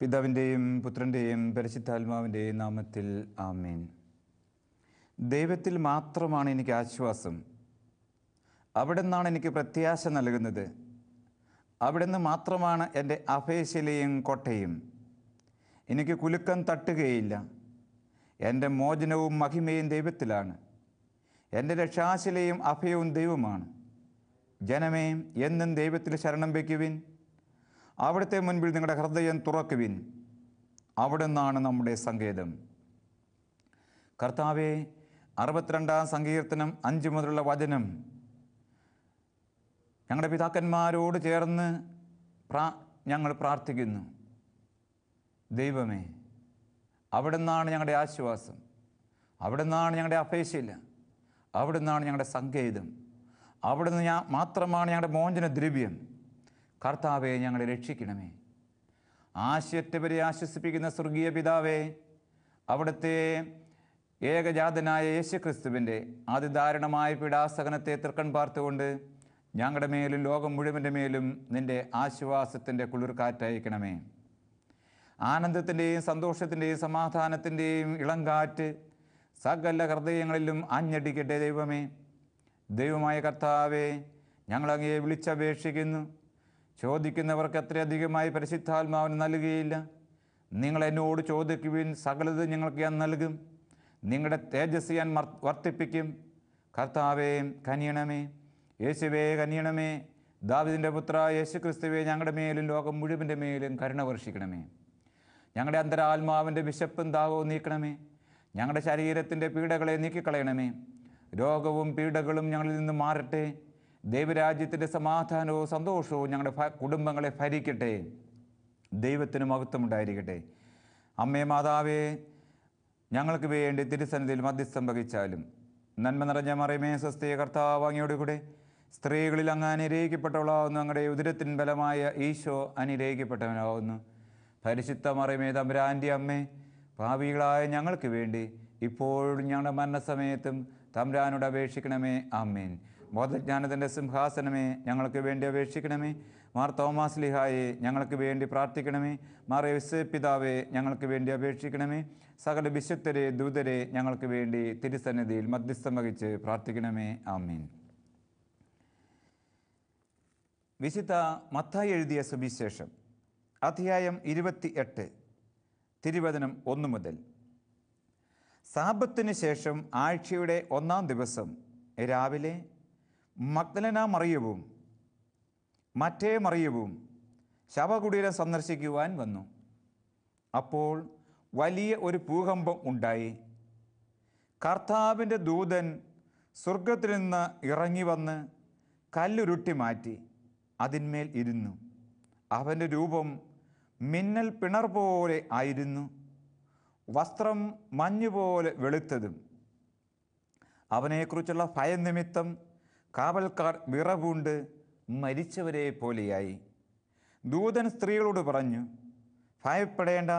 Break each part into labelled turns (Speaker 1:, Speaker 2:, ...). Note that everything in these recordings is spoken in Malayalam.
Speaker 1: പിതാവിൻ്റെയും പുത്രൻ്റെയും പരിശുദ്ധാത്മാവിൻ്റെയും നാമത്തിൽ ആമേൻ. ദൈവത്തിൽ മാത്രമാണ് എനിക്ക് ആശ്വാസം. അവിടെ നിന്നാണ് എനിക്ക് പ്രത്യാശ നൽകുന്നത്. അവിടെ നിന്ന് മാത്രമാണ് എൻ്റെ അഭയശിലയും കോട്ടയും. എനിക്ക് കുലുക്കം തട്ടുകയില്ല. എൻ്റെ മോചനവും മഹിമയും ദൈവത്തിലാണ്. എൻ്റെ രക്ഷാശിലയും അഭയവും ദൈവമാണ്. ജനമേ, എന്നും ദൈവത്തിൽ ശരണം വയ്ക്കുവിൻ. അവിടുത്തെ മുൻപിൽ നിങ്ങളുടെ ഹൃദയം തുറക്കുവിൻ. അവിടെ നിന്നാണ് നമ്മുടെ സങ്കേതം. കർത്താവേ, 62-ാം സങ്കീർത്തനം 5 മുതലുള്ള വചനം ഞങ്ങളുടെ പിതാക്കന്മാരോട് ചേർന്ന് ഞങ്ങൾ പ്രാർത്ഥിക്കുന്നു. ദൈവമേ, അവിടെ നിന്നാണ് ഞങ്ങളുടെ ആശ്വാസം. അവിടെ നിന്നാണ് ഞങ്ങളുടെ അപേക്ഷയില്ല. അവിടെ നിന്നാണ് ഞങ്ങളുടെ സങ്കേതം. അവിടെ നിന്ന് മാത്രമാണ് ഞങ്ങളുടെ മോചന ദ്രവ്യം. കർത്താവെ, ഞങ്ങളെ രക്ഷിക്കണമേ. ആശയറ്റവരെ ആശ്വസിപ്പിക്കുന്ന സ്വർഗീയ പിതാവേ, അവിടുത്തെ ഏകജാതനായ യേശുക്രിസ്തുവിൻ്റെ അതിദാരുണമായ പീഡാസഹനത്തെ തൃക്കൺ പാർത്തുകൊണ്ട് ഞങ്ങളുടെ മേലും ലോകം മുഴുവൻ്റെ മേലും നിൻ്റെ ആശ്വാസത്തിൻ്റെ കുളിർക്കാറ്റയക്കണമേ. ആനന്ദത്തിൻ്റെയും സന്തോഷത്തിൻ്റെയും സമാധാനത്തിൻ്റെയും ഇളങ്കാറ്റ് സകല ഹൃദയങ്ങളിലും ആഞ്ഞടിക്കട്ടെ. ദൈവമേ, ദൈവമായ കർത്താവെ, ഞങ്ങളങ്ങയെ വിളിച്ചപേക്ഷിക്കുന്നു. ചോദിക്കുന്നവർക്ക് അത്രയധികമായി പരിശുദ്ധാത്മാവിന് നൽകുകയില്ല. നിങ്ങൾ എന്നോട് ചോദിക്കുവിൻ, സകലത് നിങ്ങൾക്ക് ഞാൻ നൽകും. നിങ്ങളുടെ തേജസ് ഞാൻ വർദ്ധിപ്പിക്കും. കർത്താവേ, കനിയണമേ. യേശുവേ, കനിയണമേ. ദാവീദിൻ്റെ പുത്ര യേശുക്രിസ്തുവേ, ഞങ്ങളുടെ മേലും ലോകം മുഴുവൻ്റെ മേലും കരുണ വർഷിക്കണമേ. ഞങ്ങളുടെ അന്തരാത്മാവിൻ്റെ വിശപ്പും ദാഹവും നീക്കണമേ. ഞങ്ങളുടെ ശരീരത്തിൻ്റെ പീഡകളെ നീക്കിക്കളയണമേ. രോഗവും പീഡകളും ഞങ്ങളിൽ നിന്ന് മാറട്ടെ. ദൈവരാജ്യത്തിൻ്റെ സമാധാനവും സന്തോഷവും ഞങ്ങളുടെ കുടുംബങ്ങളെ ഭരിക്കട്ടെ. ദൈവത്തിന് മഹത്വമുണ്ടായിരിക്കട്ടെ. അമ്മേ, മാതാവേ, ഞങ്ങൾക്ക് വേണ്ടി തിരുസന്നിധിയിൽ മധ്യസ്ഥം വഹിച്ചാലും. നന്മ നിറഞ്ഞ മറിയമേ, സ്വസ്തി, കർത്താവ് അങ്ങയോട് കൂടെ സ്ത്രീകളിൽ അങ്ങ് അനുഗ്രഹിക്കപ്പെട്ടവളാവുന്നു. അങ്ങയുടെ ഉദരത്തിൻ ബലമായ ഈശോ അനുഗ്രഹിക്കപ്പെട്ടവനാവുന്നു. പരിശുദ്ധ മറിയമേ, തമ്പുരാൻ്റെ അമ്മേ, പാപികളായ ഞങ്ങൾക്ക് വേണ്ടി ഇപ്പോഴും ഞങ്ങളുടെ മരണസമയത്തും തമ്പുരാനോട് അപേക്ഷിക്കണമേ. ആമേൻ. ബോധജ്ഞാനത്തിൻ്റെ സിംഹാസനമേ, ഞങ്ങൾക്ക് വേണ്ടി അപേക്ഷിക്കണമേ. മാർ തോമാസ് ലീഹായെ, ഞങ്ങൾക്ക് വേണ്ടി പ്രാർത്ഥിക്കണമേ. മാർ യോസേപ്പ് പിതാവേ, ഞങ്ങൾക്ക് വേണ്ടി അപേക്ഷിക്കണമേ. സകല വിശുദ്ധരെ, ദൂതരെ, ഞങ്ങൾക്ക് വേണ്ടി തിരുസന്നിധിയിൽ മധ്യസ്ഥം വഹിച്ച് പ്രാർത്ഥിക്കണമേ. ആമേൻ. വിശുദ്ധ മത്തായി എഴുതിയ സുവിശേഷം അധ്യായം 28, തിരുവചനം 1 മുതൽ. സാബത്തിന് ശേഷം ആഴ്ചയുടെ 1-ാം ദിവസം രാവിലെ മഗ്ദലന മറിയവും മറ്റേ മറിയവും ശവകുടീരം സന്ദർശിക്കുവാൻ വന്നു. അപ്പോൾ വലിയ ഒരു ഭൂകമ്പം ഉണ്ടായി. കർത്താവിൻ്റെ ദൂതൻ സ്വർഗത്തിൽ നിന്ന് ഇറങ്ങി വന്ന് കല്ലുരുട്ടി മാറ്റി അതിന്മേൽ ഇരുന്നു. അവൻ്റെ രൂപം മിന്നൽ പിണർ പോലെ ആയിരുന്നു. വസ്ത്രം മഞ്ഞുപോലെ വെളുത്തതും. അവനെക്കുറിച്ചുള്ള ഭയനിമിത്തം കാവൽക്കാർ വിറവുണ്ട് മരിച്ചവരെ പോലെയായി. ദൂതൻ സ്ത്രീകളോട് പറഞ്ഞു, ഭയപ്പെടേണ്ട.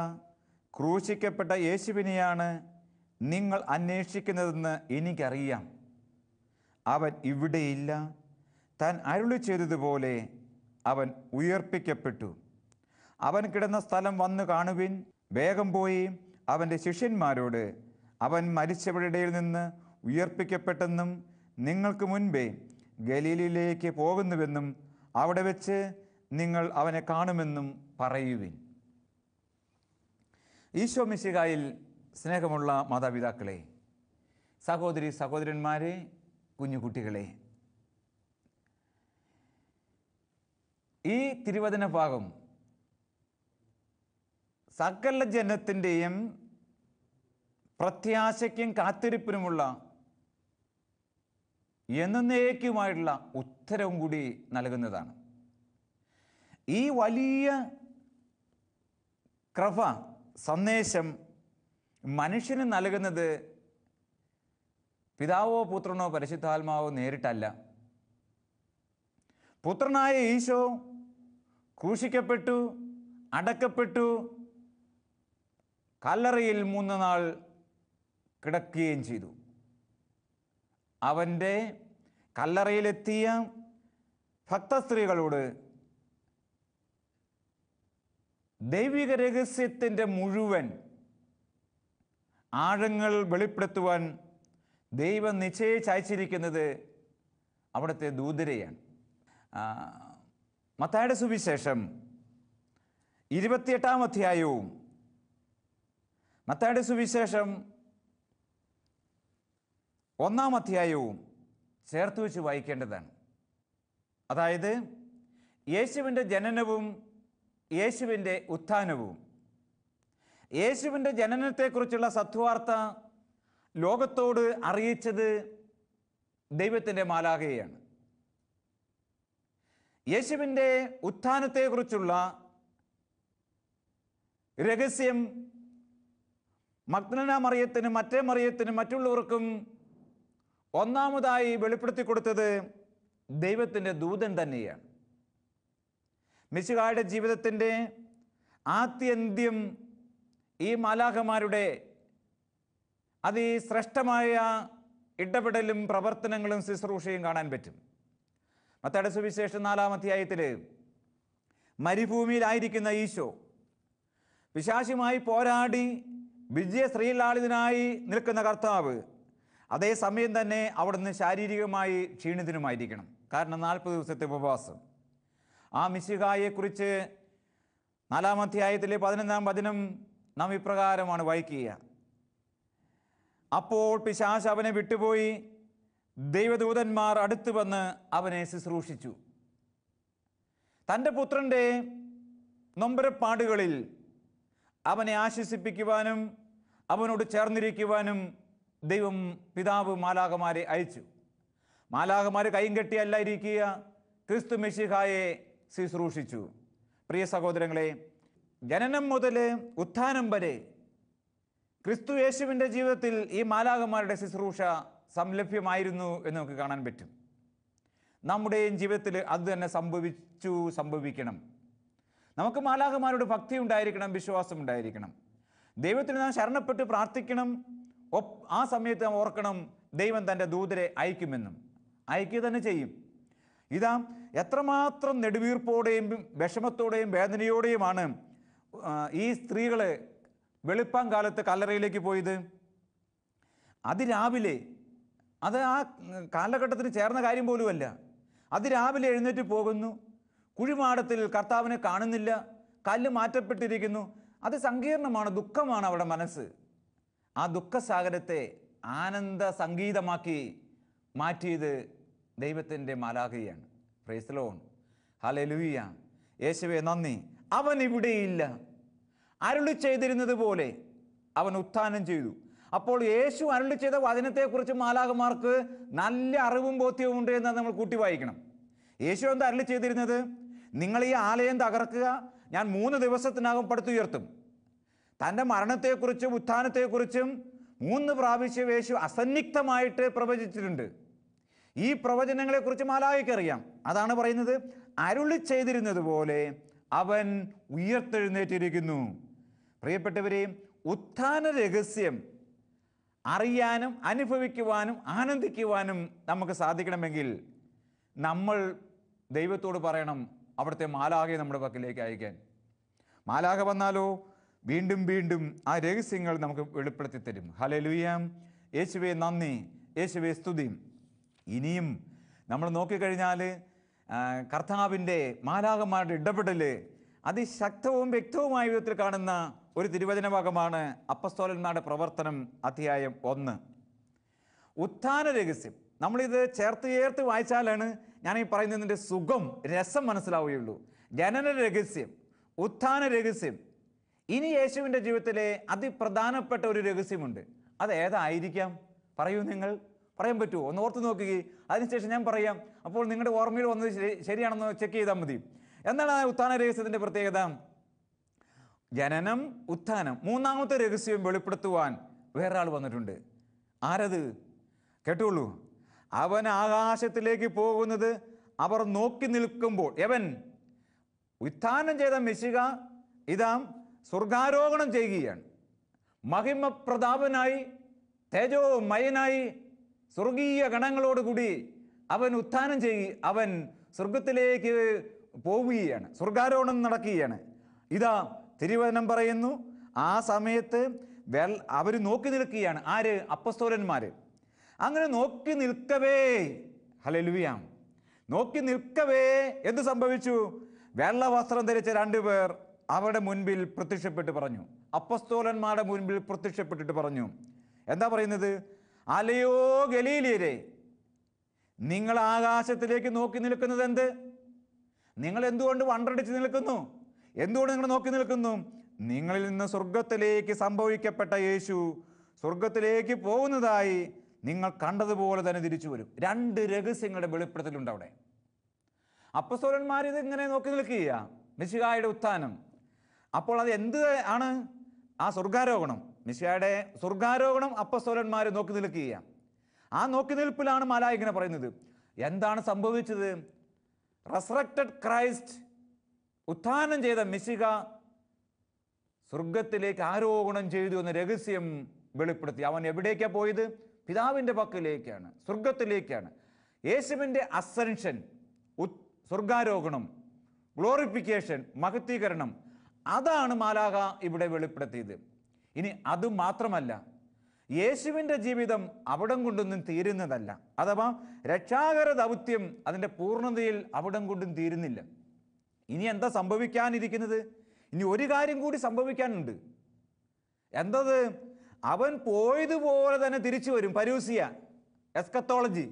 Speaker 1: ക്രൂശിക്കപ്പെട്ട യേശുവിനെയാണ് നിങ്ങൾ അന്വേഷിക്കുന്നതെന്ന് എനിക്കറിയാം. അവൻ ഇവിടെയില്ല. താൻ അരുളി ചെയ്തതുപോലെ അവൻ ഉയർപ്പിക്കപ്പെട്ടു. അവൻ കിടന്ന സ്ഥലം വന്നു കാണുവിൻ. വേഗം പോയി അവൻ്റെ ശിഷ്യന്മാരോട് അവൻ മരിച്ചവരുടെ ഇടയിൽ നിന്ന് ഉയർപ്പിക്കപ്പെട്ടെന്നും നിങ്ങൾക്ക് മുൻപേ ഗലീലയിലേക്ക് പോകുന്നുവെന്നും അവിടെ വെച്ച് നിങ്ങൾ അവനെ കാണുമെന്നും പറയുവിൻ. ഈശോ മിശിഹായിൽ സ്നേഹമുള്ള മാതാപിതാക്കളെ, സഹോദരി സഹോദരന്മാരെ, കുഞ്ഞുകുട്ടികളെ, ഈ തിരുവചന ഭാഗം സകല ജനത്തിൻ്റെയും പ്രത്യാശയ്ക്കും കാത്തിരിപ്പിനുമുള്ള എന്നേക്കുമായിട്ടുള്ള ഉത്തരവും കൂടി നൽകുന്നതാണ്. ഈ വലിയ കൃപ സന്ദേശം മനുഷ്യന് നൽകുന്നത് പിതാവോ പുത്രനോ പരിശുദ്ധാത്മാവോ നേരിട്ടല്ല. പുത്രനായ ഈശോ ക്രൂശിക്കപ്പെട്ടു, അടക്കപ്പെട്ടു, കല്ലറയിൽ 3 നാൾ കിടക്കുകയും ചെയ്തു. അവൻ്റെ കല്ലറയിലെത്തിയ ഭക്തസ്ത്രീകളോട് ദൈവിക രഹസ്യത്തിൻ്റെ മുഴുവൻ ആഴങ്ങൾ വെളിപ്പെടുത്തുവാൻ ദൈവം നിശ്ചയിച്ചയച്ചിരിക്കുന്നത് അവിടുത്തെ ദൂതരെയാണ്. മത്തായിയുടെ സുവിശേഷം 28-ാം അധ്യായവും മത്തായിയുടെ സുവിശേഷം 1-ാം അധ്യായവും ചേർത്ത് വെച്ച് വായിക്കേണ്ടതാണ്. അതായത് യേശുവിൻ്റെ ജനനവും യേശുവിൻ്റെ ഉത്ഥാനവും. യേശുവിൻ്റെ ജനനത്തെക്കുറിച്ചുള്ള സത്വാർത്ത ലോകത്തോട് അറിയിച്ചത് ദൈവത്തിൻ്റെ മാലാഖയാണ്. യേശുവിൻ്റെ ഉത്ഥാനത്തെക്കുറിച്ചുള്ള രഹസ്യം മഗ്ദലന മറിയത്തിനും മറ്റേ മറിയത്തിനും മറ്റുള്ളവർക്കും ഒന്നാമതായി വെളിപ്പെടുത്തി കൊടുത്തത് ദൈവത്തിൻ്റെ ദൂതൻ തന്നെയാണ്. മിശിഹായുടെ ജീവിതത്തിൻ്റെ ആത്യന്ത്യം ഈ മാലാഖമാരുടെ അതിശ്രേഷ്ഠമായ ഇടപെടലും പ്രവർത്തനങ്ങളും ശുശ്രൂഷയും കാണാൻ പറ്റും. മത്തായിയുടെ സുവിശേഷം 4-ാം അധ്യായത്തിൽ മരുഭൂമിയിലായിരിക്കുന്ന ഈശോ പിശാചുമായി പോരാടി വിജയശ്രീലാളിതനായി നിൽക്കുന്ന കർത്താവ് അതേസമയം തന്നെ അവിടുന്ന് ശാരീരികമായി ക്ഷീണിതനുമായിരിക്കണം. കാരണം 40 ദിവസത്തെ ഉപവാസം. ആ മിശിഹായെക്കുറിച്ച് 4-ാം അധ്യായത്തിലെ 11-ാം വചനം നാം ഇപ്രകാരമാണ് വായിക്കുക: അപ്പോൾ പിശാച് അവനെ വിട്ടുപോയി, ദൈവദൂതന്മാർ അടുത്ത് വന്ന് അവനെ ശുശ്രൂഷിച്ചു. തൻ്റെ പുത്രൻ്റെ നൊമ്പരപ്പാടുകളിൽ അവനെ ആശ്വസിപ്പിക്കുവാനും അവനോട് ചേർന്നിരിക്കുവാനും ദൈവം പിതാവ് മാലാഖമാരെ അയച്ചു. മാലാഖമാർ കൈയും കെട്ടിയല്ല ഇരിക്കുക, ക്രിസ്തു മിശിഹായെ ശുശ്രൂഷിച്ചു. പ്രിയ സഹോദരങ്ങളെ, ജനനം മുതൽ ഉത്ഥാനം വരെ ക്രിസ്തു യേശുവിൻ്റെ ജീവിതത്തിൽ ഈ മാലാഖമാരുടെ ശുശ്രൂഷ സംലഭ്യമായിരുന്നു എന്ന് നമുക്ക് കാണാൻ പറ്റും. നമ്മുടെയും ജീവിതത്തിൽ അത് തന്നെ സംഭവിക്കണം. നമുക്ക് മാലാഖമാരോട് ഭക്തി ഉണ്ടായിരിക്കണം, വിശ്വാസം ഉണ്ടായിരിക്കണം. ദൈവത്തിൽ നാം ശരണപ്പെട്ട് പ്രാർത്ഥിക്കണം. ആ സമയത്ത് നാം ഓർക്കണം, ദൈവം തൻ്റെ ദൂതരെ അയക്കുമെന്നും അയക്കുക തന്നെ ചെയ്യും. ഇതാ എത്രമാത്രം നെടുവീർപ്പോടെയും വിഷമത്തോടെയും വേദനയോടെയുമാണ് ഈ സ്ത്രീകൾ വെളുപ്പാൻ കാലത്ത് കല്ലറയിലേക്ക് പോയത്. അതിരാവിലെ, അത് ആ കാലഘട്ടത്തിന് ചേർന്ന കാര്യം പോലുമല്ല. അതിരാവിലെ എഴുന്നേറ്റ് പോകുന്നു. കുഴിമാടത്തിൽ കർത്താവിനെ കാണുന്നില്ല, കല്ല് മാറ്റപ്പെട്ടിരിക്കുന്നു. അത് സങ്കീർണമാണ്, ദുഃഖമാണ് അവിടെ മനസ്സ്. ആ ദുഃഖസാഗരത്തെ ആനന്ദ സംഗീതമാക്കി മാറ്റിയത് ദൈവത്തിൻ്റെ മാലാഖയാണ്. Praise the lord, hallelujah. യേശുവേ നന്ദി. അവൻ ഇവിടെയില്ല, അരുളി ചെയ്തിരുന്നത് പോലെ അവൻ ഉത്ഥാനം ചെയ്തു. അപ്പോൾ യേശു അരുളി ചെയ്ത വചനത്തെക്കുറിച്ച് മാലാഖമാർക്ക് നല്ല അറിവും ബോധ്യവും ഉണ്ട് എന്ന് നമ്മൾ കൂട്ടി വായിക്കണം. യേശു എന്താ അരുളി ചെയ്തിരുന്നത്? നിങ്ങൾ ഈ ആലയം തകർക്കുക, ഞാൻ 3 ദിവസത്തിനകം പടുത്തുയർത്തും. തൻ്റെ മരണത്തെക്കുറിച്ചും ഉത്ഥാനത്തെക്കുറിച്ചും 3 പ്രാവശ്യം യേശു അസന്നിഗ്ധമായിട്ട് പ്രവചിച്ചിട്ടുണ്ട്. ഈ പ്രവചനങ്ങളെക്കുറിച്ച് മാലാഖയ്ക്കറിയാം. അതാണ് പറയുന്നത്, അരുളി ചെയ്തിരുന്നത് പോലെ അവൻ ഉയർത്തെഴുന്നേറ്റിരിക്കുന്നു. പ്രിയപ്പെട്ടവരെ, ഉത്ഥാന രഹസ്യം അറിയാനും അനുഭവിക്കുവാനും ആനന്ദിക്കുവാനും നമുക്ക് സാധിക്കണമെങ്കിൽ നമ്മൾ ദൈവത്തോട് പറയണം, അവിടുത്തെ മാലാഖയെ നമ്മുടെ പക്കലേക്ക് അയക്കാൻ. മാലാഖ വന്നാലോ വീണ്ടും വീണ്ടും ആ രഹസ്യങ്ങൾ നമുക്ക് വെളിപ്പെടുത്തി തരും. ഹല്ലേലൂയ. യേശുവേ നന്ദി, യേശുവേ സ്തുതി. ഇനിയും നമ്മൾ നോക്കിക്കഴിഞ്ഞാൽ കർത്താവിൻ്റെ മാലാഖമാരുടെ ഇടപെടൽ അതിശക്തവും വ്യക്തവുമായ വിധത്തിൽ കാണുന്ന ഒരു തിരുവചന ഭാഗമാണ് അപ്പസ്തോലന്മാരുടെ പ്രവർത്തനം അധ്യായം 1. ഉത്ഥാന രഹസ്യം നമ്മളിത് ചേർത്ത് വായിച്ചാലാണ് ഞാൻ ഈ പറയുന്നതിൻ്റെ സുഖം, രസം മനസ്സിലാവുകയുള്ളൂ. ജനന രഹസ്യം, ഉത്ഥാന രഹസ്യം. ഇനി യേശുവിൻ്റെ ജീവിതത്തിലെ അതിപ്രധാനപ്പെട്ട ഒരു രഹസ്യമുണ്ട്. അത് ഏതായിരിക്കാം? പറയൂ, നിങ്ങൾ പറയാൻ പറ്റുമോ? ഒന്ന് ഓർത്ത് നോക്കുകയും അതിനുശേഷം ഞാൻ പറയാം. അപ്പോൾ നിങ്ങളുടെ ഓർമ്മയിൽ വന്നത് ശരിയാണെന്ന് ചെക്ക് ചെയ്താൽ മതി. എന്താണ് ആ ഉത്ഥാന രഹസ്യത്തിൻ്റെ പ്രത്യേകത? ജനനം, ഉത്ഥാനം. 3ാമത്തെ രഹസ്യം വെളിപ്പെടുത്തുവാൻ വേറൊരാൾ വന്നിട്ടുണ്ട്. ആരത്? കേട്ടോളൂ. അവൻ ആകാശത്തിലേക്ക് പോകുന്നത് അവർ നോക്കി നിൽക്കുമ്പോൾ, എവൻ ഉത്ഥാനം ചെയ്ത മിശിഹ ഇതാ സ്വർഗാരോഹണം ചെയ്യുകയാണ്. മഹിമപ്രതാപനായി തേജോമയനായി സ്വർഗീയ ഗണങ്ങളോടുകൂടി അവൻ ഉത്ഥാനം അവൻ സ്വർഗത്തിലേക്ക് പോവുകയാണ്, സ്വർഗാരോഹണം നടക്കുകയാണ്. ഇതാ തിരുവചനം പറയുന്നു, ആ സമയത്ത് അവർ നോക്കി നിൽക്കുകയാണ്. ആര്? അപ്പസ്തോലന്മാർ. അങ്ങനെ നോക്കി നിൽക്കവേ, ഹല്ലേലൂയ, നോക്കി നിൽക്കവേ എന്ത് സംഭവിച്ചു? വെള്ള വസ്ത്രം ധരിച്ച രണ്ടുപേർ അവരുടെ മുൻപിൽ പ്രത്യക്ഷപ്പെട്ട് പറഞ്ഞു. അപ്പസ്തോലന്മാരുടെ മുൻപിൽ പ്രത്യക്ഷപ്പെട്ടിട്ട് പറഞ്ഞു. എന്താ പറയുന്നത്? അലയോ ഗലീലിയരെ, നിങ്ങൾ ആകാശത്തിലേക്ക് നോക്കി നിൽക്കുന്നത് എന്ത്? നിങ്ങൾ എന്തുകൊണ്ട് വണ്ടടിച്ച് നിൽക്കുന്നു? എന്തുകൊണ്ട് നിങ്ങൾ നോക്കി നിൽക്കുന്നു? നിങ്ങളിൽ നിന്ന് സ്വർഗത്തിലേക്ക് സംഭവിക്കപ്പെട്ട യേശു സ്വർഗത്തിലേക്ക് പോകുന്നതായി നിങ്ങൾ കണ്ടതുപോലെ തന്നെ തിരിച്ചു വരും. രണ്ട് രഹസ്യങ്ങളുടെ വെളിപ്പെടുത്തലുണ്ട് അവിടെ. അപ്പസ്തോലന്മാർ ഇതിങ്ങനെ നോക്കി നിൽക്കുക, മിശിഹായുടെ ഉത്ഥാനം. അപ്പോൾ അത് എന്ത് ആണ്? ആ സ്വർഗാരോഹണം, മിശിഹായുടെ സ്വർഗാരോഹണം അപ്പസ്തോലന്മാർ നോക്കി നിൽക്കുക. ആ നോക്കി നിൽപ്പിലാണ് മാലാഖ പറയുന്നത്. എന്താണ് സംഭവിച്ചത്? റെസറക്റ്റഡ് ക്രൈസ്റ്റ്, ഉത്ഥാനം ചെയ്ത മിശിഹ സ്വർഗത്തിലേക്ക് ആരോഹണം ചെയ്തു എന്ന രഹസ്യം വെളിപ്പെടുത്തി. അവൻ എവിടേക്കാണ് പോയത്? പിതാവിൻ്റെ പക്കലേക്കാണ്, സ്വർഗത്തിലേക്കാണ്. യേശുവിൻ്റെ അസെൻഷൻ, സ്വർഗാരോഹണം, ഗ്ലോറിഫിക്കേഷൻ, മഹത്വീകരണം, അതാണ് മാലാഖ ഇവിടെ വെളിപ്പെടുത്തിയത്. ഇനി അത് മാത്രമല്ല, യേശുവിൻ്റെ ജീവിതം അവിടം കൊണ്ടൊന്നും തീരുന്നതല്ല. അഥവാ രക്ഷാകര ദൗത്യം അതിൻ്റെ പൂർണ്ണതയിൽ അവിടം കൊണ്ടും തീരുന്നില്ല. ഇനി എന്താ സംഭവിക്കാനിരിക്കുന്നത്? ഇനി ഒരു കാര്യം കൂടി സംഭവിക്കാനുണ്ട്. എന്തത്? അവൻ പോയതുപോലെ തന്നെ തിരിച്ചു വരും. പരൂസിയ, എസ്കത്തോളജി,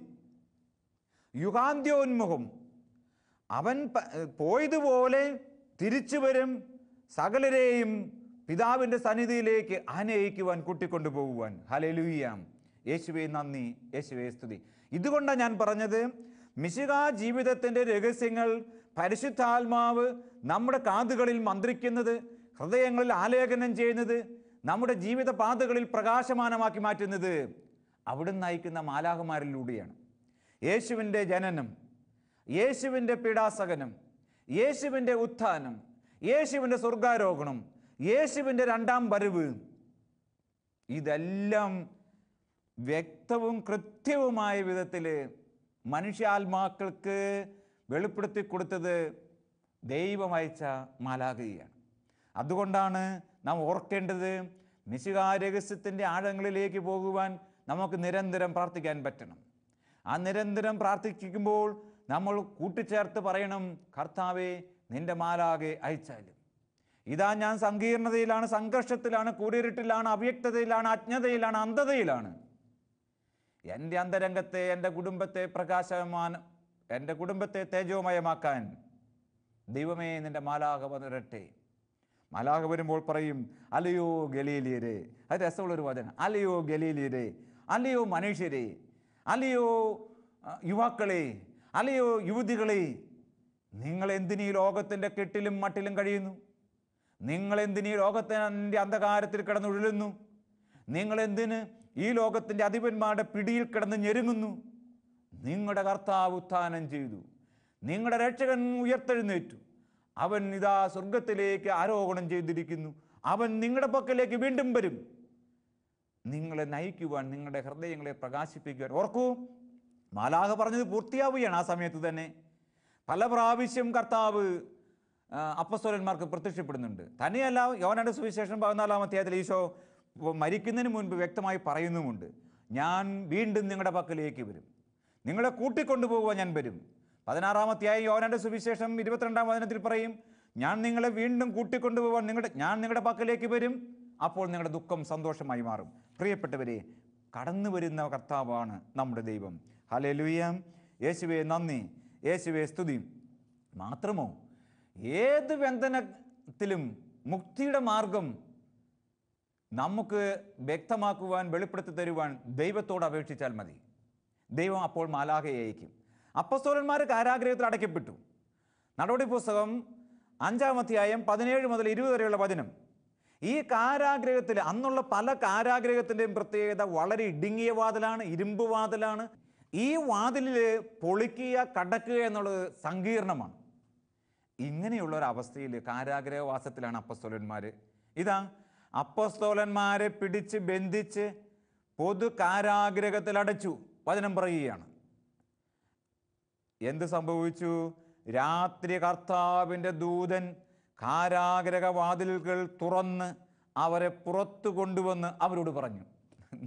Speaker 1: യുഗാന്ത്യോന്മുഖം. അവൻ പോയതുപോലെ തിരിച്ചു വരും. സകലരെയും പിതാവിൻ്റെ സന്നിധിയിലേക്ക് ആനയിക്കുവാൻ, കൂട്ടിക്കൊണ്ടുപോകുവാൻ. ഹല്ലേലൂയ. യേശുവേ നന്ദി, യേശുവേ സ്തുതി. ഇതുകൊണ്ടാണ് ഞാൻ പറഞ്ഞത്, മിശിഹാ ജീവിതത്തിൻ്റെ രഹസ്യങ്ങൾ പരിശുദ്ധാത്മാവ് നമ്മുടെ കാതുകളിൽ മന്ത്രിക്കുന്നത്, ഹൃദയങ്ങളിൽ ആലേഖനം ചെയ്യുന്നത്, നമ്മുടെ ജീവിത പാതകളിൽ പ്രകാശമാനമാക്കി മാറ്റുന്നത് അവിടുന്ന് നയിക്കുന്ന മാലാഖമാരിലൂടെയാണ്. യേശുവിൻ്റെ ജനനം, യേശുവിൻ്റെ പീഡാസഹനം, യേശുവിൻ്റെ ഉത്ഥാനം, യേശുവിൻ്റെ സ്വർഗാരോഹണം, യേശുവിൻ്റെ രണ്ടാം വരവ്, ഇതെല്ലാം വ്യക്തവും കൃത്യവുമായ വിധത്തിൽ മനുഷ്യാത്മാക്കൾക്ക് വെളിപ്പെടുത്തി കൊടുത്തത് ദൈവം അയച്ച മാലാഖയാണ്. അതുകൊണ്ടാണ് നാം ഓർക്കേണ്ടത്, മിശിഹാ രഹസ്യത്തിൻ്റെ ആഴങ്ങളിലേക്ക് പോകുവാൻ നമുക്ക് നിരന്തരം പ്രാർത്ഥിക്കാൻ പറ്റണം. ആ നിരന്തരം പ്രാർത്ഥിക്കുമ്പോൾ നമ്മൾ കൂട്ടിച്ചേർത്ത് പറയണം, കർത്താവേ, നിന്റെ മാലാഖയെ അയച്ചാലും. ഇതാ ഞാൻ സങ്കീർണതയിലാണ്, സംഘർഷത്തിലാണ്, കൂരിരുട്ടിലാണ്, അവ്യക്തതയിലാണ്, അജ്ഞതയിലാണ്, അന്ധതയിലാണ്. എൻ്റെ അന്തരംഗത്തെ, എൻ്റെ കുടുംബത്തെ എൻ്റെ കുടുംബത്തെ തേജോമയമാക്കാൻ ദൈവമേ നിന്റെ മാലാഖ വരട്ടെ. മാലാഖ വരുമ്പോൾ പറയും, അലയോ ഗലീലിയരെ. അത് രസമുള്ളൊരു വചനം. അലയോ ഗലീലിയരെ, അലയോ മനുഷ്യരെ, അലയോ യുവാക്കളെ, അലയോ യുവതികളെ, നിങ്ങൾ എന്തിനീ ലോകത്തിൻ്റെ കെട്ടിലും മട്ടിലും കഴിയുന്നു? നിങ്ങൾ എന്തിനീ ലോകത്തിൻ്റെ അന്ധകാരത്തിൽ കിടന്നുഴലുന്നു? നിങ്ങൾ എന്തിന് ഈ ലോകത്തിൻ്റെ അധിപന്മാരുടെ പിടിയിൽ കിടന്ന് ഞെരുങ്ങുന്നു? നിങ്ങളുടെ കർത്താവ് ഉത്ഥാനം ചെയ്തു, നിങ്ങളുടെ രക്ഷകൻ ഉയർത്തെഴുന്നേറ്റു. അവൻ ഇതാ സ്വർഗത്തിലേക്ക് ആരോഹണം ചെയ്തിരിക്കുന്നു. അവൻ നിങ്ങളുടെ പക്കലേക്ക് വീണ്ടും വരും, നിങ്ങളെ നയിക്കുവാൻ, നിങ്ങളുടെ ഹൃദയങ്ങളെ പ്രകാശിപ്പിക്കുവാൻ. ഓർക്കൂ, മാലാഖ പറഞ്ഞത് പൂർത്തിയാവുകയാണ്. ആ സമയത്ത് തന്നെ പല പ്രാവശ്യം കർത്താവ് അപ്പസ്തോലന്മാർക്ക് പ്രത്യക്ഷപ്പെടുന്നുണ്ട്. തന്നെയല്ല, യോഹന്നാന്റെ സുവിശേഷം 14-ാം അധ്യായത്തിൽ ഈശോ മരിക്കുന്നതിന് മുൻപ് വ്യക്തമായി പറയുന്നുമുണ്ട്, ഞാൻ വീണ്ടും നിങ്ങളുടെ പക്കലേക്ക് വരും, നിങ്ങളെ കൂട്ടിക്കൊണ്ടുപോകുവാൻ ഞാൻ വരും. 16-ാം അധ്യായം യോഹന്നാന്റെ സുവിശേഷം 22-ാം വചനത്തിൽ പറയും, ഞാൻ നിങ്ങളെ വീണ്ടും കൂട്ടിക്കൊണ്ടുപോകാൻ ഞാൻ നിങ്ങളുടെ പക്കലേക്ക് വരും, അപ്പോൾ നിങ്ങളുടെ ദുഃഖം സന്തോഷമായി മാറും. പ്രിയപ്പെട്ടവരെ, കടന്നു വരുന്ന കർത്താവാണ് നമ്മുടെ ദൈവം. ഹല്ലേലൂയ. യേശുവേ നന്ദി, യേശുവേ സ്തുതി. മാത്രമോ, ഏത് ബന്ധനത്തിലും മുക്തിയുടെ മാർഗം നമുക്ക് വ്യക്തമാക്കുവാൻ, വെളിപ്പെടുത്തി തരുവാൻ ദൈവത്തോട് അപേക്ഷിച്ചാൽ മതി. ദൈവം അപ്പോൾ മാലാഖയെ അയക്കും. അപ്പസ്തോലന്മാർ കാരാഗ്രഹത്തിൽ അടയ്ക്കപ്പെട്ടു. നടപടി പുസ്തകം 5-ാം അധ്യായം 17 മുതൽ 20 വരെയുള്ള വചനം. ഈ കാരാഗ്രഹത്തിൽ, അന്നുള്ള പല കാരാഗ്രഹത്തിൻ്റെയും പ്രത്യേകത വളരെ ഇടുങ്ങിയ വാതിലാണ്, ഇരുമ്പ് വാതിലാണ്. ഈ വാതിലിൽ പൊളിക്കുക, കടക്കുക എന്നുള്ളത് സങ്കീർണമാണ്. ഇങ്ങനെയുള്ളൊരവസ്ഥയിൽ കാരാഗ്രഹവാസത്തിലാണ് അപ്പസ്തോലന്മാർ. ഇതാ, അപ്പസ്തോലന്മാരെ പിടിച്ച് ബന്ധിച്ച് പൊതു കാരാഗ്രഹത്തിൽ അടച്ചു. വചനം പറയുകയാണ്, എന്ത് സംഭവിച്ചു? രാത്രി കർത്താവിൻ്റെ ദൂതൻ കാരാഗ്രഹവാതിലുകൾ തുറന്ന് അവരെ പുറത്തു കൊണ്ടുവന്ന് അവരോട് പറഞ്ഞു.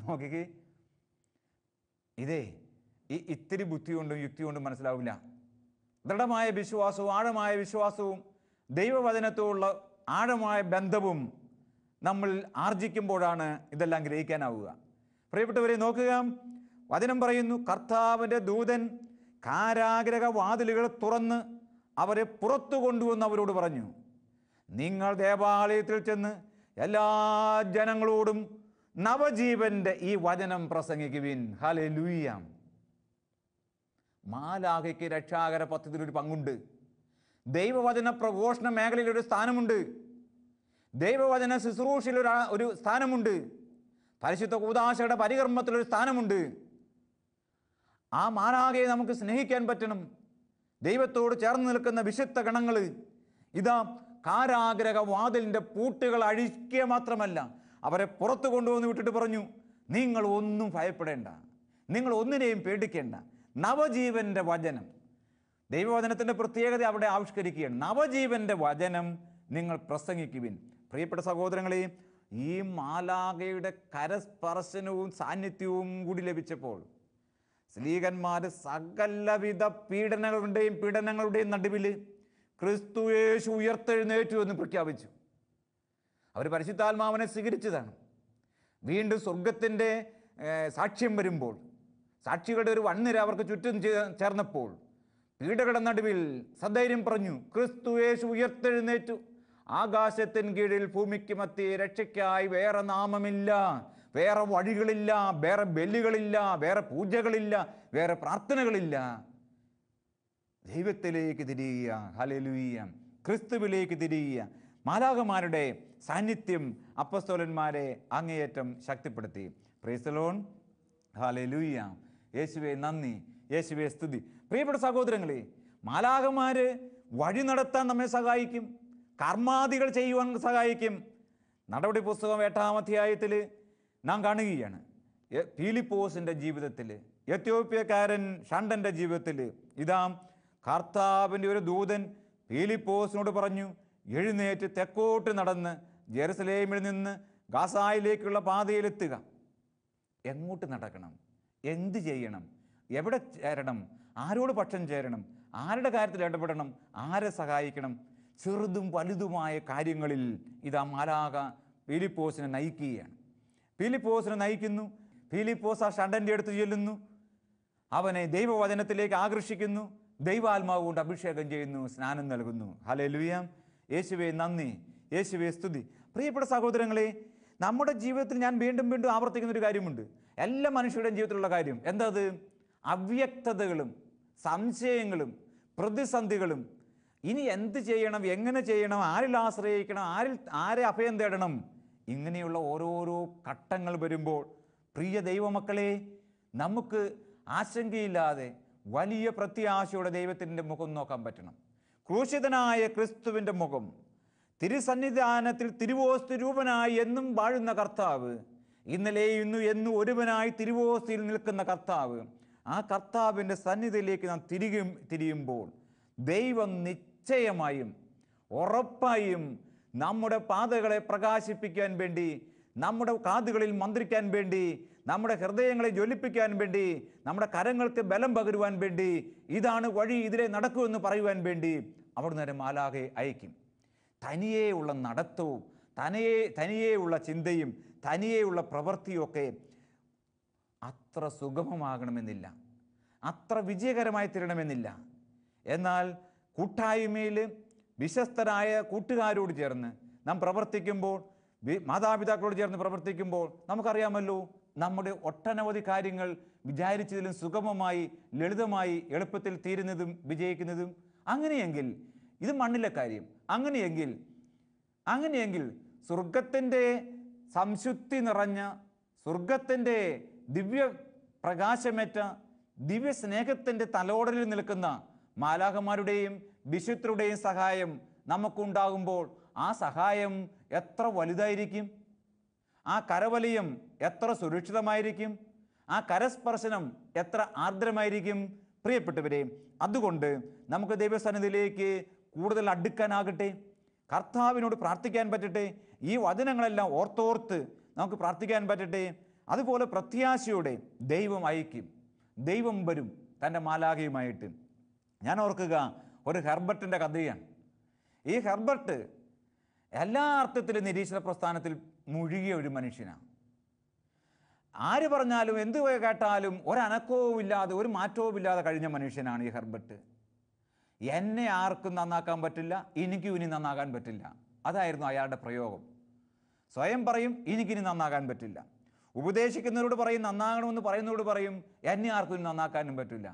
Speaker 1: നോക്കിക്കേ, ഇത്തിരി ബുദ്ധി കൊണ്ടും യുക്തി കൊണ്ടും മനസ്സിലാവില്ല. ദൃഢമായ വിശ്വാസവും ആഴമായ വിശ്വാസവും ദൈവവചനത്തോടുള്ള ആഴമായ ബന്ധവും നമ്മൾ ആർജിക്കുമ്പോഴാണ് ഇതെല്ലാം ഗ്രഹിക്കാനാവുക. പ്രിയപ്പെട്ടവരെ, നോക്കുക, വചനം പറയുന്നു, കർത്താവിൻ്റെ ദൂതൻ കാരാഗ്രഹവാതിലുകൾ തുറന്ന് അവരെ പുറത്തു കൊണ്ടുവന്ന് അവരോട് പറഞ്ഞു, നിങ്ങൾ ദേവാലയത്തിൽ ചെന്ന് എല്ലാ ജനങ്ങളോടും നവജീവന്റെ ഈ വചനം പ്രസംഗിക്കുവിൻ. ഹല്ലേലൂയ. മാലാഖയ്ക്ക് രക്ഷാകര പദ്ധതിയിൽ ഒരു പങ്കുണ്ട്. ദൈവവചന പ്രഘോഷണ മേഖലയിൽ ഒരു സ്ഥാനമുണ്ട്. ദൈവവചന ശുശ്രൂഷയിൽ ഒരു സ്ഥാനമുണ്ട്. പരിശുദ്ധ കൂദാശയുടെ പരികർമ്മത്തിലൊരു സ്ഥാനമുണ്ട്. ആ മാലാഖയെ നമുക്ക് സ്നേഹിക്കാൻ പറ്റണം. ദൈവത്തോട് ചേർന്ന് നിൽക്കുന്ന വിശുദ്ധ ഗണങ്ങൾ ഇതാ കാരാഗ്രഹവാതിലിൻ്റെ പൂട്ടുകൾ അഴിക്കുക മാത്രമല്ല, അവരെ പുറത്തു കൊണ്ടുവന്ന് വിട്ടിട്ട് പറഞ്ഞു, നിങ്ങൾ ഒന്നും ഭയപ്പെടേണ്ട, നിങ്ങൾ ഒന്നിനെയും പേടിക്കേണ്ട. നവജീവന്റെ വചനം, ദൈവവചനത്തിൻ്റെ പ്രത്യേകത അവിടെ ആവിഷ്കരിക്കുകയാണ്. നവജീവന്റെ വചനം നിങ്ങൾ പ്രസംഗിക്കുവിൻ. പ്രിയപ്പെട്ട സഹോദരങ്ങളെ, ഈ മാലാഖയുടെ കരസ്പർശനവും സാന്നിധ്യവും കൂടി ലഭിച്ചപ്പോൾ സ്ലീഹന്മാർ സകലവിധ പീഡനങ്ങളുടെയും നടുവിൽ ക്രിസ്തു യേശു ഉയർത്തെഴുന്നേറ്റു എന്ന് പ്രഖ്യാപിച്ചു. അവർ പരിശുദ്ധാത്മാവിനെ സ്വീകരിച്ചതാണ്. വീണ്ടും സ്വർഗത്തിൻ്റെ സാക്ഷ്യം വരുമ്പോൾ, സാക്ഷികളുടെ ഒരു വൻനിര അവർക്ക് ചുറ്റും ചേർന്നപ്പോൾ പീഡകളുടെ നടുവിൽ സധൈര്യം പറഞ്ഞു, ക്രിസ്തു യേശു ഉയർത്തെഴുന്നേറ്റു. ആകാശത്തിന് കീഴിൽ ഭൂമിക്ക് മധ്യേ രക്ഷയ്ക്കായി വേറെ നാമമില്ല, വേറെ വഴികളില്ല, വേറെ ബലികളില്ല, വേറെ പൂജകളില്ല, വേറെ പ്രാർത്ഥനകളില്ല. ദൈവത്തിലേക്ക് തിരിയുക. ഹല്ലേലൂയ. ക്രിസ്തുവിലേക്ക് തിരിയുക. മാലാഖമാരുടെ സാന്നിധ്യം അപ്പസ്തോലന്മാരെ അങ്ങേയറ്റം ശക്തിപ്പെടുത്തി. Price the lord. ഹല്ലേലൂയ. യേശുവേ നന്ദി, യേശുവേ സ്തുതി. പ്രിയപ്പെട്ട സഹോദരങ്ങളെ, മാലാഖമാര് വഴി നടത്താൻ നമ്മെ സഹായിക്കും, കർമാദികൾ ചെയ്യുവാൻ സഹായിക്കും. നടപടി പുസ്തകം 8-ാം അധ്യായത്തിൽ നാം കാണുകയാണ്, ഫിലിപ്പോസിൻ്റെ ജീവിതത്തിൽ, എത്യോപ്യക്കാരൻ ഷണ്ടൻ്റെ ജീവിതത്തിൽ ഇതാ കർത്താവിൻ്റെ ഒരു ദൂതൻ ഫിലിപ്പോസിനോട് പറഞ്ഞു, എഴുന്നേറ്റ് തെക്കോട്ട് നടന്ന് ജെറുസലേമിൽ നിന്ന് ഗാസായിലേക്കുള്ള പാതയിലെത്തുക. എങ്ങോട്ട് നടക്കണം, എന്ത് ചെയ്യണം, എവിടെ ചേരണം, ആരോട് പക്ഷം ചേരണം, ആരുടെ കാര്യത്തിൽ ഇടപെടണം, ആരെ സഹായിക്കണം, ചെറുതും വലുതുമായ കാര്യങ്ങളിൽ ഇതാ മാലാഖ ഫിലിപ്പോസിനെ നയിക്കുകയാണ്. ഫിലിപ്പോസിനെ നയിക്കുന്നു. ഫിലിപ്പോസ് ആ ഷണ്ടൻ്റെ അടുത്ത് ചെല്ലുന്നു, അവനെ ദൈവവചനത്തിലേക്ക് ആകർഷിക്കുന്നു, ദൈവാത്മാവ് കൊണ്ട് അഭിഷേകം ചെയ്യുന്നു, സ്നാനം നൽകുന്നു. ഹല്ലേലൂയ. യേശുവേ നന്ദി, യേശുവേ സ്തുതി. പ്രിയപ്പെട്ട സഹോദരങ്ങളെ, നമ്മുടെ ജീവിതത്തിൽ ഞാൻ വീണ്ടും വീണ്ടും ആവർത്തിക്കുന്ന ഒരു കാര്യമുണ്ട്. എല്ലാ മനുഷ്യരുടെയും ജീവിതത്തിലുള്ള കാര്യം എന്താ? അത് അവ്യക്തതകളും സംശയങ്ങളും പ്രതിസന്ധികളും. ഇനി എന്ത് ചെയ്യണം, എങ്ങനെ ചെയ്യണം, ആരിൽ ആശ്രയിക്കണം, ആരെ അഭയം തേടണം, ഇങ്ങനെയുള്ള ഓരോരോ ഘട്ടങ്ങൾ വരുമ്പോൾ പ്രിയ ദൈവമക്കളെ, നമുക്ക് ആശങ്കയില്ലാതെ വലിയ പ്രത്യാശയോടെ ദൈവത്തിൻ്റെ മുഖം നോക്കാൻ പറ്റണം. ക്രൂശിതനായ ക്രിസ്തുവിൻ്റെ മുഖം, തിരുസന്നിധാനത്തിൽ തിരുവോസ്തി രൂപനായി എന്നും വാഴുന്ന കർത്താവ്, ഇന്നലെ ഇന്നും എന്നും ഒരുവനായി തിരുവോസ്തിയിൽ നിൽക്കുന്ന കർത്താവ്, ആ കർത്താവിൻ്റെ സന്നിധിയിലേക്ക് നാം തിരിയുമ്പോൾ ദൈവം നിശ്ചയമായും ഉറപ്പായും നമ്മുടെ പാതകളെ പ്രകാശിപ്പിക്കാൻ വേണ്ടി, നമ്മുടെ കാതുകളിൽ മന്ത്രിക്കാൻ വേണ്ടി, നമ്മുടെ ഹൃദയങ്ങളെ ജ്വലിപ്പിക്കാൻ വേണ്ടി, നമ്മുടെ കരങ്ങൾക്ക് ബലം പകരുവാൻ വേണ്ടി, ഇതാണ് വഴി, ഇതിലെ നടക്കൂ എന്ന് പറയുവാൻ വേണ്ടി അവിടുന്ന് ഒരു മാലാഖയെ അയക്കും. തനിയെയുള്ള നടത്തവും തനിയെയുള്ള ചിന്തയും തനിയെയുള്ള പ്രവൃത്തിയൊക്കെ അത്ര സുഗമമാകണമെന്നില്ല, അത്ര വിജയകരമായി തീരണമെന്നില്ല. എന്നാൽ കൂട്ടായ്മയിൽ വിശ്വസ്തരായ കൂട്ടുകാരോട് ചേർന്ന് നാം പ്രവർത്തിക്കുമ്പോൾ, മാതാപിതാക്കളോട് ചേർന്ന് പ്രവർത്തിക്കുമ്പോൾ നമുക്കറിയാമല്ലോ, നമ്മുടെ ഒട്ടനവധി കാര്യങ്ങൾ വിചാരിച്ചതിലും സുഗമമായി, ലളിതമായി, എളുപ്പത്തിൽ തീരുന്നതും വിജയിക്കുന്നതും. അങ്ങനെയെങ്കിൽ ഇത് മണ്ണിലെ കാര്യം. അങ്ങനെയെങ്കിൽ സ്വർഗത്തിൻ്റെ സംശുദ്ധി നിറഞ്ഞ, സ്വർഗത്തിൻ്റെ ദിവ്യ പ്രകാശമേറ്റ, ദിവ്യ സ്നേഹത്തിൻ്റെ തലോടലിൽ നിൽക്കുന്ന മാലാഖമാരുടെയും വിശുദ്ധരുടെയും സഹായം നമുക്കുണ്ടാകുമ്പോൾ ആ സഹായം എത്ര വലുതായിരിക്കും, ആ കരവലയം എത്ര സുരക്ഷിതമായിരിക്കും, ആ കരസ്പർശനം എത്ര ആർദ്രമായിരിക്കും. പ്രിയപ്പെട്ടവരെ, അതുകൊണ്ട് നമുക്ക് ദൈവസന്നിധിയിലേക്ക് കൂടുതൽ അടുക്കാനാകട്ടെ, കർത്താവിനോട് പ്രാർത്ഥിക്കാൻ പറ്റട്ടെ. ഈ വചനങ്ങളെല്ലാം ഓർത്തോർത്ത് നമുക്ക് പ്രാർത്ഥിക്കാൻ പറ്റട്ടെ. അതുപോലെ പ്രത്യാശയോടെ ദൈവം അയക്കും, ദൈവം വരും തൻ്റെ മാലാഖയുമായിട്ട്. ഞാൻ ഓർക്കുക ഒരു ഹെർബർട്ടിൻ്റെ കഥയാണ്. ഈ ഹെർബർട്ട് എല്ലാ അർത്ഥത്തിലും നിരീശ്വര പ്രസ്ഥാനത്തിൽ മുഴുകിയ ഒരു മനുഷ്യനാണ്. ആര് പറഞ്ഞാലും എന്ത് കേട്ടാലും ഒരനക്കവും ഇല്ലാതെ ഒരു മാറ്റവും ഇല്ലാതെ കഴിഞ്ഞ മനുഷ്യനാണ് ഈ ഹെർബർട്ട്. എന്നെ ആർക്കും നന്നാക്കാൻ പറ്റില്ല, എനിക്കും ഇനി നന്നാകാൻ പറ്റില്ല, അതായിരുന്നു അയാളുടെ പ്രയോഗം. സ്വയം പറയും എനിക്കിനി നന്നാകാൻ പറ്റില്ല, ഉപദേശിക്കുന്നവരോട് പറയും നന്നാകണമെന്ന് പറയുന്നവരോട് പറയും എന്നെ ആർക്കും ഇനി നന്നാക്കാനും പറ്റില്ല.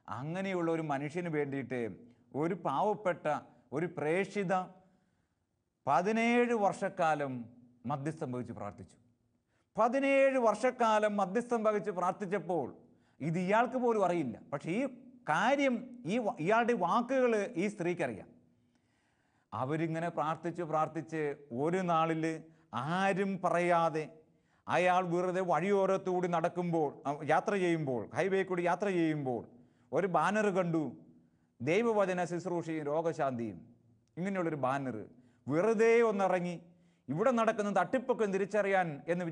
Speaker 1: അങ്ങനെയുള്ള ഒരു മനുഷ്യന് വേണ്ടിയിട്ട് ഒരു പാവപ്പെട്ട ഒരു പ്രേക്ഷിത 17 വർഷക്കാലം മധ്യസ്ഥം വഹിച്ച് പ്രാർത്ഥിച്ചു. 17 വർഷക്കാലം മധ്യസ്ഥം വഹിച്ച് പ്രാർത്ഥിച്ചപ്പോൾ ഇത് ഇയാൾക്ക് പോലും അറിയില്ല. പക്ഷേ ഈ കാര്യം ഇയാളുടെ വാക്കുകൾ ഈ സ്ത്രീക്കറിയാം. അവരിങ്ങനെ പ്രാർത്ഥിച്ച് ഒരു നാളിൽ ആരും പറയാതെ അയാൾ വെറുതെ വഴിയോരത്തുകൂടി നടക്കുമ്പോൾ, യാത്ര ചെയ്യുമ്പോൾ, ഹൈവേ കൂടി യാത്ര ചെയ്യുമ്പോൾ ഒരു ബാനർ കണ്ടു, ദൈവവചന ശുശ്രൂഷയും രോഗശാന്തിയും. ഇങ്ങനെയുള്ളൊരു ബാനർ വെറുതെ ഒന്നിറങ്ങി, ഇവിടെ നടക്കുന്ന തട്ടിപ്പൊക്കെ തിരിച്ചറിയാൻ എന്ന്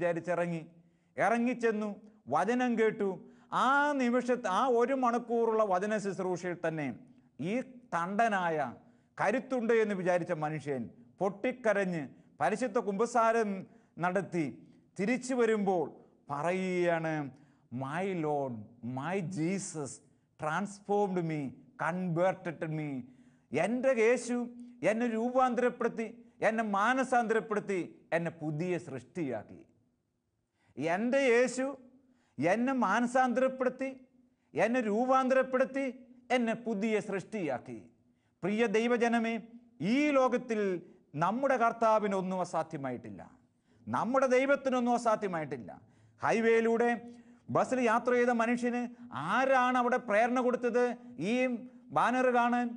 Speaker 1: ഇറങ്ങിച്ചെന്നു, വചനം കേട്ടു. ആ നിമിഷത്ത് ആ 1 മണിക്കൂറുള്ള വചന ശുശ്രൂഷയിൽ തന്നെ ഈ തണ്ടനായ കരുത്തുണ്ട് എന്ന് വിചാരിച്ച മനുഷ്യൻ പൊട്ടിക്കരഞ്ഞ് പരിശുദ്ധ കുമ്പസാരം നടത്തി തിരിച്ചു വരുമ്പോൾ പറയുകയാണ്, my Lord, my Jesus transformed me, converted me. എൻ്റെ യേശു എന്നെ രൂപാന്തരപ്പെടുത്തി, എന്നെ മാനസാന്തരപ്പെടുത്തി, എന്നെ പുതിയ സൃഷ്ടിയാക്കി. എൻ്റെ യേശു എന്നെ മാനസാന്തരപ്പെടുത്തി, എന്നെ രൂപാന്തരപ്പെടുത്തി, എന്നെ പുതിയ സൃഷ്ടിയാക്കി. പ്രിയ ദൈവജനമേ, ഈ ലോകത്തിൽ നമ്മുടെ കർത്താവിനൊന്നും അസാധ്യമായിട്ടില്ല, നമ്മുടെ ദൈവത്തിനൊന്നും അസാധ്യമായിട്ടില്ല. ഹൈവേയിലൂടെ ബസ്സിൽ യാത്ര ചെയ്ത മനുഷ്യന് ആരാണ് അവിടെ പ്രേരണ കൊടുത്തത് ഈ ബാനർ കാണാൻ,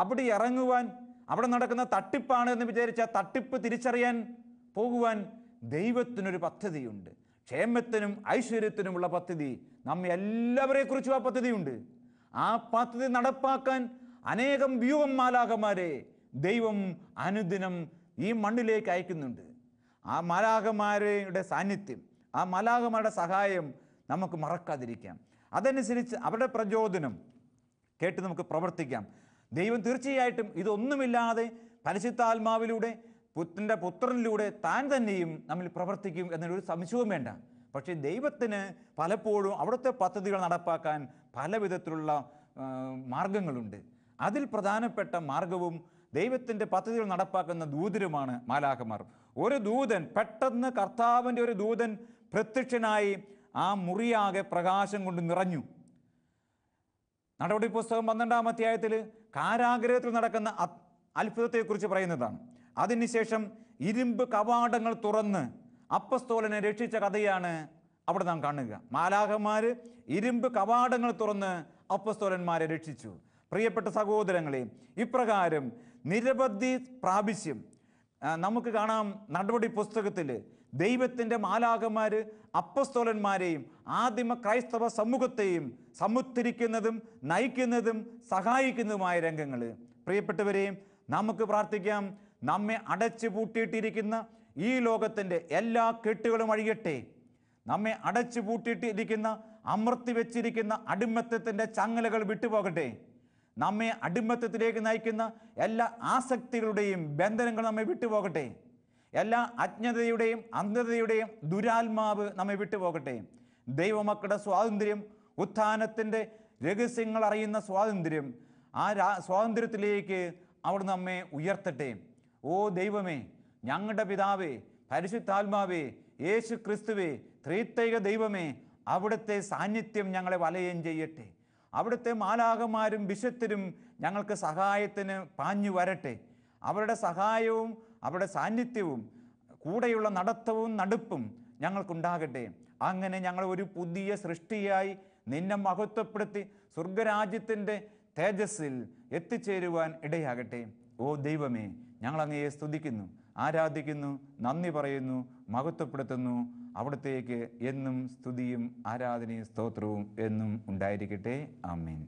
Speaker 1: അവിടെ ഇറങ്ങുവാൻ? അവിടെ നടക്കുന്ന തട്ടിപ്പാണ് എന്ന് വിചാരിച്ച തട്ടിപ്പ് തിരിച്ചറിയാൻ പോകുവാൻ? ദൈവത്തിനൊരു പദ്ധതിയുണ്ട്, ക്ഷേമത്തിനും ഐശ്വര്യത്തിനുമുള്ള പദ്ധതി. നമ്മെ എല്ലാവരെക്കുറിച്ചും ആ പദ്ധതിയുണ്ട്. ആ പദ്ധതി നടപ്പാക്കാൻ അനേകം വ്യൂഹം മാലാഖമാരെ ദൈവം അനുദിനം ഈ മണ്ണിലേക്ക് അയക്കുന്നുണ്ട്. ആ മാലാഖമാരുടെ സാന്നിധ്യം, ആ മാലാഖമാരുടെ സഹായം നമുക്ക് മറക്കാതിരിക്കാം. അതനുസരിച്ച് അവരുടെ പ്രചോദനം കേട്ട് നമുക്ക് പ്രവർത്തിക്കാം. ദൈവം തീർച്ചയായിട്ടും ഇതൊന്നുമില്ലാതെ പരിശുദ്ധാത്മാവിലൂടെ പുത്രനിലൂടെ താൻ തന്നെയും നമ്മിൽ പ്രവർത്തിക്കും എന്നൊരു സംശയവും വേണ്ട. പക്ഷേ ദൈവത്തിന് പലപ്പോഴും അവിടുത്തെ പദ്ധതികൾ നടപ്പാക്കാൻ പല വിധത്തിലുള്ള മാർഗങ്ങളുണ്ട്. അതിൽ പ്രധാനപ്പെട്ട മാർഗവും ദൈവത്തിൻ്റെ പദ്ധതികൾ നടപ്പാക്കുന്ന ദൂതരുമാണ് മാലാഖമാർ. ഒരു ദൂതൻ പെട്ടെന്ന്, കർത്താവിൻ്റെ ഒരു ദൂതൻ പ്രത്യക്ഷനായി ആ മുറിയാകെ പ്രകാശം കൊണ്ട് നിറഞ്ഞു. നടപടി പുസ്തകം 12-ാം അധ്യായത്തിൽ കാരാഗ്രഹത്തിൽ നടക്കുന്ന അത്ഭുതത്തെക്കുറിച്ച് പറയുന്നതാണ്. അതിനുശേഷം ഇരുമ്പ് കവാടങ്ങൾ തുറന്ന് അപ്പസ്തോലനെ രക്ഷിച്ച കഥയാണ് അവിടെ നാം കാണുക. മാലാഖമാർ ഇരുമ്പ് കവാടങ്ങൾ തുറന്ന് അപ്പസ്തോലന്മാരെ രക്ഷിച്ചു. പ്രിയപ്പെട്ട സഹോദരങ്ങളെ, ഇപ്രകാരം നിരവധി പ്രാവശ്യം നമുക്ക് കാണാം നടപടി പുസ്തകത്തിൽ ദൈവത്തിൻ്റെ മാലാഖമാർ അപ്പസ്തോലന്മാരെയും ആദിമ ക്രൈസ്തവ സമൂഹത്തെയും സമുദ്ധരിക്കുന്നതും നയിക്കുന്നതും സഹായിക്കുന്നതുമായ രംഗങ്ങൾ. പ്രിയപ്പെട്ടവരെ, നമുക്ക് പ്രാർത്ഥിക്കാം, നമ്മെ അടച്ചു പൂട്ടിയിട്ടിരിക്കുന്ന ഈ ലോകത്തിൻ്റെ എല്ലാ കെട്ടുകളും അഴിയട്ടെ. നമ്മെ അടച്ചു പൂട്ടിയിട്ടിരിക്കുന്ന, അമർത്തി വെച്ചിരിക്കുന്ന അടിമത്തത്തിൻ്റെ ചങ്ങലകൾ വിട്ടുപോകട്ടെ. നമ്മെ അടിമത്തത്തിലേക്ക് നയിക്കുന്ന എല്ലാ ആസക്തികളുടെയും ബന്ധനങ്ങൾ നമ്മെ വിട്ടുപോകട്ടെ. എല്ലാ അജ്ഞതയുടെയും അന്ധതയുടെയും ദുരാത്മാവ് നമ്മെ വിട്ടുപോകട്ടെ. ദൈവമക്കളുടെ സ്വാതന്ത്ര്യം, ഉത്ഥാനത്തിൻ്റെ രഹസ്യങ്ങൾ അറിയുന്ന സ്വാതന്ത്ര്യം, ആ സ്വാതന്ത്ര്യത്തിലേക്ക് അവിടെ നമ്മെ ഉയർത്തട്ടെ. ഓ ദൈവമേ, ഞങ്ങളുടെ പിതാവേ, പരിശുദ്ധാത്മാവേ, യേശു ക്രിസ്തുവേ, ത്രിത്വൈക ദൈവമേ, അവിടുത്തെ സാന്നിധ്യം ഞങ്ങളെ വലയം ചെയ്യട്ടെ. അവിടുത്തെ മാലാഖമാരും വിശുദ്ധരും ഞങ്ങൾക്ക് സഹായത്തിന് പാഞ്ഞു വരട്ടെ. അവരുടെ സഹായവും അവരുടെ സാന്നിധ്യവും കൂടെയുള്ള നടത്തവും നടുപ്പും ഞങ്ങൾക്കുണ്ടാകട്ടെ. അങ്ങനെ ഞങ്ങൾ ഒരു പുതിയ സൃഷ്ടിയായി നിന്നെ മഹത്വപ്പെടുത്തി സ്വർഗരാജ്യത്തിൻ്റെ തേജസ്സിൽ എത്തിച്ചേരുവാൻ ഇടയാകട്ടെ. ഓ ദൈവമേ, ഞങ്ങളങ്ങയെ സ്തുതിക്കുന്നു, ആരാധിക്കുന്നു, നന്ദി പറയുന്നു, മഹത്വപ്പെടുത്തുന്നു. അവിടത്തേക്ക് എന്നും സ്തുതിയും ആരാധനയും സ്തോത്രവും എന്നും ഉണ്ടായിരിക്കട്ടെ. ആമേൻ.